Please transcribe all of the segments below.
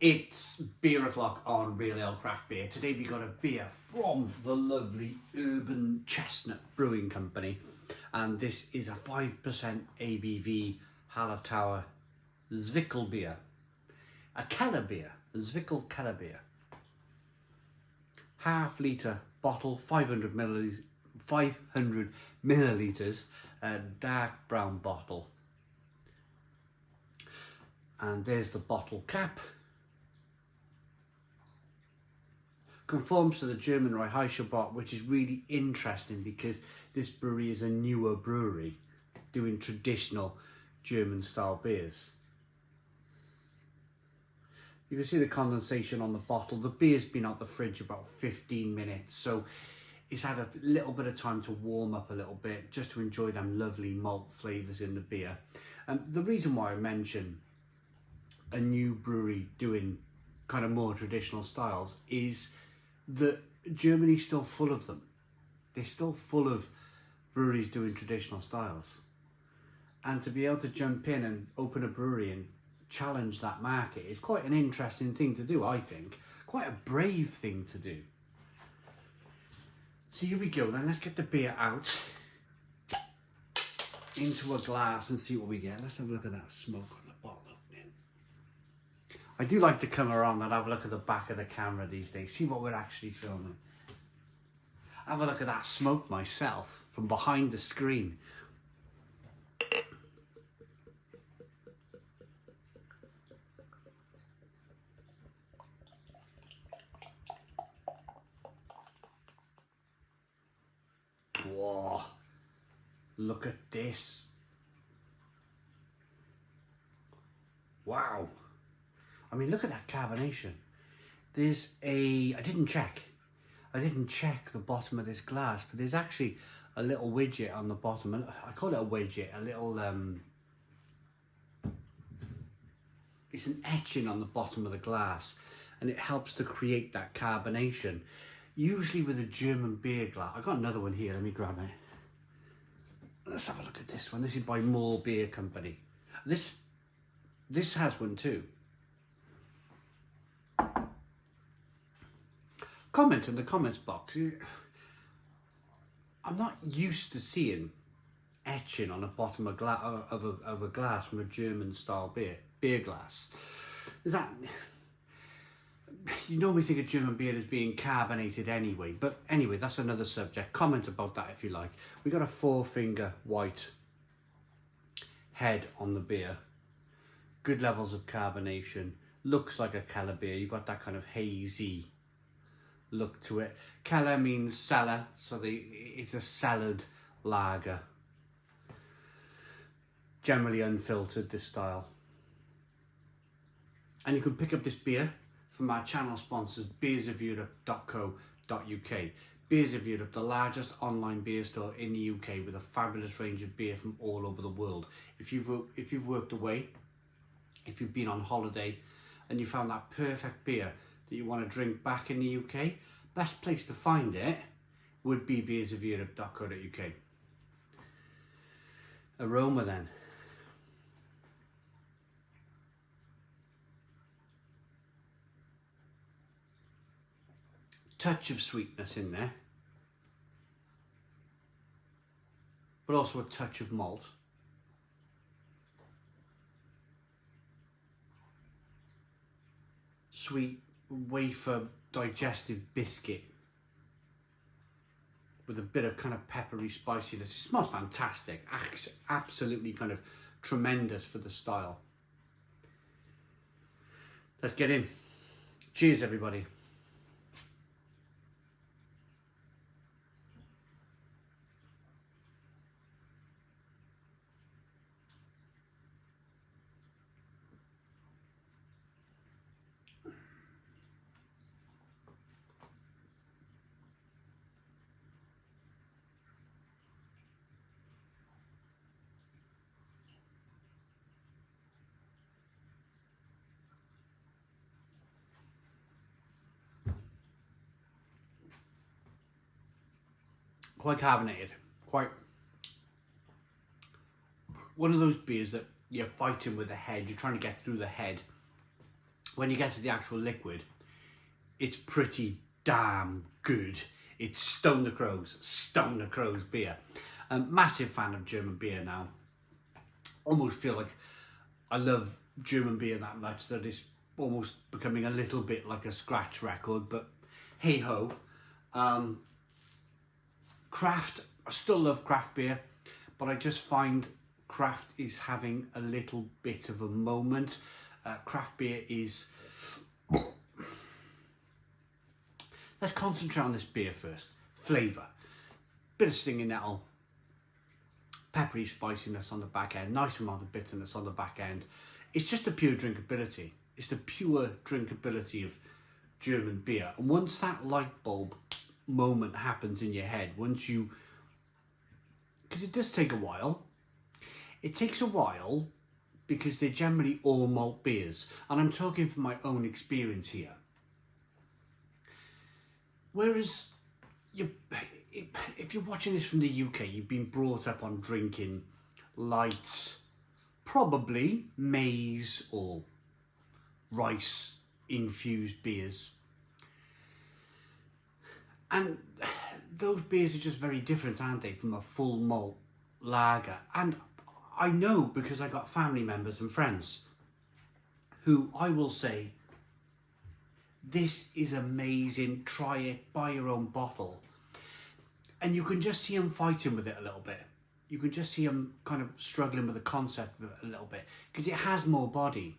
It's beer o'clock on Real Ale Craft Beer. Today we got a beer from the lovely urban Chestnut Brewing Company, and this is a 5% ABV Hallertauer Zwickel beer, a Kellerbier, a Zwickel Kellerbier. Half litre bottle, 500 millilitres, a dark brown bottle. And there's the bottle cap. Conforms to the German Bock, which is really interesting because this brewery is a newer brewery doing traditional German style beers. You can see the condensation on the bottle. The beer's been out the fridge about 15 minutes, so it's had a little bit of time to warm up a little bit just to enjoy them lovely malt flavours in the beer. And the reason why I mention a new brewery doing kind of more traditional styles is that Germany's still full of them. They're still full of breweries doing traditional styles. And to be able to jump in and open a brewery and challenge that market is quite an interesting thing to do, I think. Quite a brave thing to do. So here we go then, let's get the beer out into a glass and see what we get. Let's have a look at that smoke on the bottle opening. I do like to come around and have a look at the back of the camera these days, see what we're actually filming. Have a look at that smoke myself from behind the screen. Whoa, look at this. Wow. I mean, look at that carbonation. There's a, I didn't check the bottom of this glass, but there's actually a little widget on the bottom. I call it a widget, a little, it's an etching on the bottom of the glass, and it helps to create that carbonation. Usually with a German beer glass, I got another one here, let me grab it. Let's have a look at this one. This is by Moore Beer Company. This has one too. Comment in the comments box. I'm not used to seeing etching on the bottom of a glass from a German style beer glass. Is that, you normally think of German beer as being carbonated anyway, but anyway, that's another subject. Comment about that if you like. We got a 4-finger white head on the beer. Good levels of carbonation. Looks like a Keller beer. You've got that kind of hazy look to it. Keller means cellar, so it's a cellared lager. Generally unfiltered, this style. And you can pick up this beer from our channel sponsors, beersofeurope.co.uk. Beers of Europe, the largest online beer store in the UK with a fabulous range of beer from all over the world. If you've worked away, if you've been on holiday and you found that perfect beer that you want to drink back in the UK, best place to find it would be beersofeurope.co.uk. Aroma then. Touch of sweetness in there, but also a touch of malt. Sweet wafer digestive biscuit with a bit of kind of peppery spiciness. It smells fantastic, absolutely kind of tremendous for the style. Let's get in. Cheers everybody. Quite carbonated, quite one of those beers that you're fighting with the head, you're trying to get through the head when you get to the actual liquid, it's pretty damn good. It's Stone the Crows beer. Massive fan of German beer now. Almost feel like I love German beer that much that it's almost becoming a little bit like a scratch record, but hey ho. Craft, I still love craft beer, but I just find craft is having a little bit of a moment. Craft beer is... Let's concentrate on this beer first. Flavour. Bit of stinging nettle. Peppery spiciness on the back end. Nice amount of bitterness on the back end. It's just the pure drinkability. It's the pure drinkability of German beer. And once that light bulb moment happens in your head, once you... Because it does take a while. It takes a while because they're generally all malt beers. And I'm talking from my own experience here. Whereas, if you're watching this from the UK, you've been brought up on drinking light, probably maize or rice infused beers. And those beers are just very different, aren't they, from a full malt lager. And I know because I got family members and friends who I will say, this is amazing, try it, buy your own bottle. And you can just see them fighting with it a little bit. You can just see them kind of struggling with the concept of it a little bit because it has more body.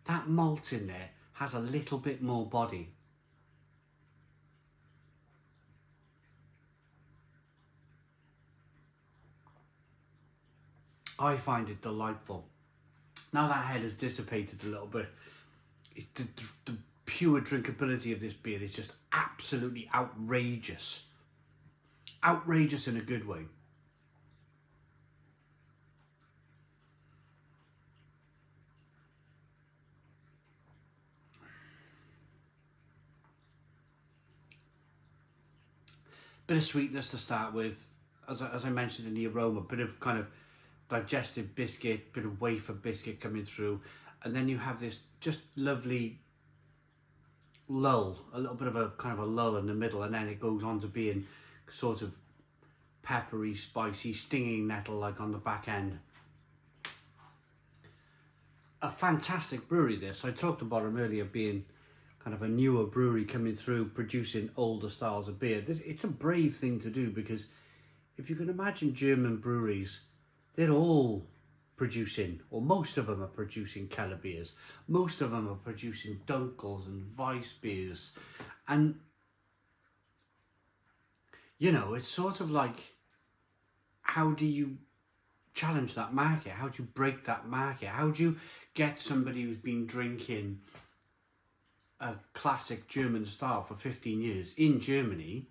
That malt in there has a little bit more body. I find it delightful. Now that head has dissipated a little bit, the pure drinkability of this beer is just absolutely outrageous. Outrageous in a good way. Bit of sweetness to start with, as I mentioned in the aroma, bit of kind of digestive biscuit, bit of wafer biscuit coming through, and then you have this just lovely lull, a little bit of a kind of a lull in the middle, and then it goes on to being sort of peppery, spicy, stinging nettle like on the back end. A fantastic brewery this. I talked about them earlier being kind of a newer brewery coming through, producing older styles of beer. It's a brave thing to do because if you can imagine German breweries, they're all producing, or most of them are producing Kellerbiers. Most of them are producing Dunkels and Weissbiers. And, you know, it's sort of like, how do you challenge that market? How do you break that market? How do you get somebody who's been drinking a classic German style for 15 years in Germany,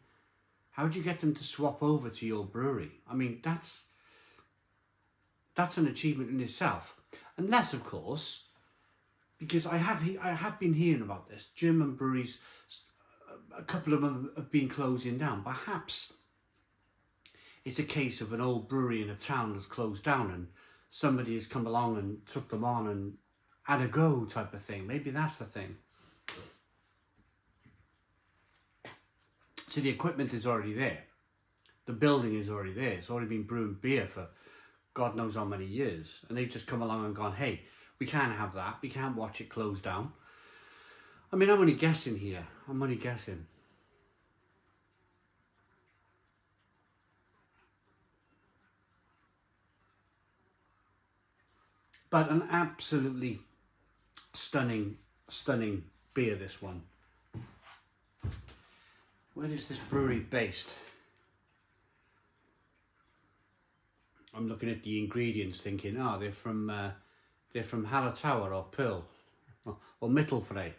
how do you get them to swap over to your brewery? I mean, that's an achievement in itself. Unless, of course, because I have been hearing about this, German breweries, a couple of them have been closing down. Perhaps it's a case of an old brewery in a town that's closed down and somebody has come along and took them on and had a go type of thing. Maybe that's the thing. So the equipment is already there. The building is already there. It's already been brewing beer for God knows how many years. And they've just come along and gone, hey, we can't have that. We can't watch it close down. I mean, I'm only guessing here. I'm only guessing. But an absolutely stunning, stunning beer, this one. Where is this brewery based? I'm looking at the ingredients thinking, oh, they're from Hallertauer or Pearl or Mittelfrey.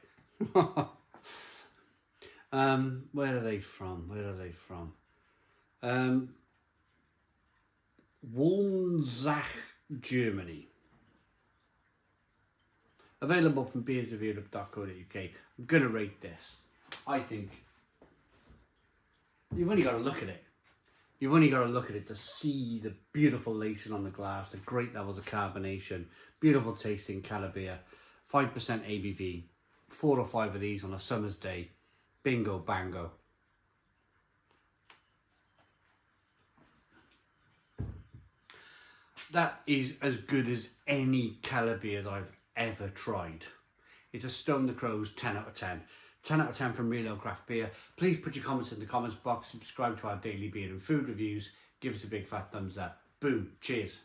Where are they from? Where are they from? Wolnsach, Germany. Available from beersofeurope.co.uk. I'm going to rate this. I think you've only got to look at it. You've only got to look at it to see the beautiful lacing on the glass, the great levels of carbonation, beautiful tasting Kellerbier, 5% ABV, 4 or 5 of these on a summer's day, bingo bango. That is as good as any Kellerbier that I've ever tried. It's a Stone the Crows 10 out of 10. 10 out of 10 from Real Ale Craft Beer. Please put your comments in the comments box, subscribe to our daily beer and food reviews, give us a big fat thumbs up. Boom, cheers.